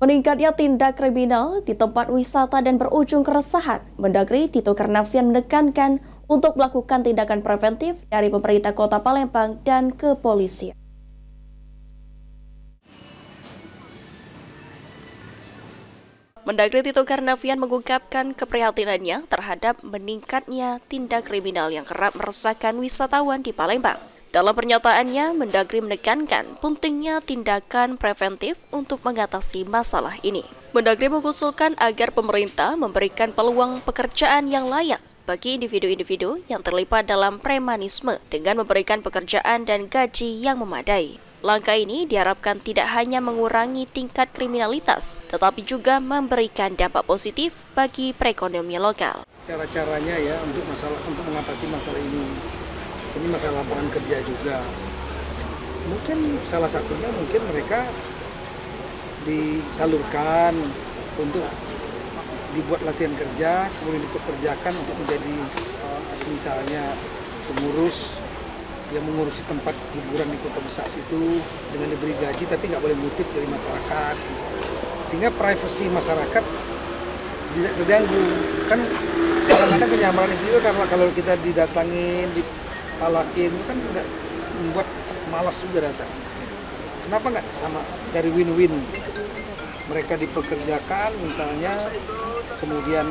Meningkatnya tindak kriminal di tempat wisata dan berujung keresahan, Mendagri Tito Karnavian menekankan untuk melakukan tindakan preventif dari pemerintah Kota Palembang dan kepolisian. Mendagri Tito Karnavian mengungkapkan keprihatinannya terhadap meningkatnya tindak kriminal yang kerap meresahkan wisatawan di Palembang. Dalam pernyataannya, Mendagri menekankan pentingnya tindakan preventif untuk mengatasi masalah ini. Mendagri mengusulkan agar pemerintah memberikan peluang pekerjaan yang layak bagi individu-individu yang terlibat dalam premanisme dengan memberikan pekerjaan dan gaji yang memadai. Langkah ini diharapkan tidak hanya mengurangi tingkat kriminalitas, tetapi juga memberikan dampak positif bagi perekonomian lokal. Cara-caranya ya untuk mengatasi masalah ini masalah lapangan kerja juga. Mungkin salah satunya mereka disalurkan untuk dibuat latihan kerja, kemudian dipekerjakan untuk menjadi misalnya pengurus yang mengurusi tempat hiburan di kota besar situ dengan diberi gaji tapi nggak boleh ngutip dari masyarakat, sehingga privasi masyarakat tidak terganggu. Kan kadang-kadang kenyamanan itu karena kalau kita didatangin, dipalakin itu kan nggak membuat malas juga datang. Kenapa nggak sama cari win-win? Mereka dipekerjakan misalnya, kemudian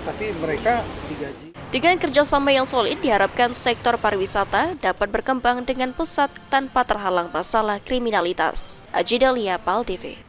tapi mereka digaji. Dengan kerjasama yang solid, diharapkan sektor pariwisata dapat berkembang dengan pesat tanpa terhalang masalah kriminalitas. Aji Dalia, PAL TV.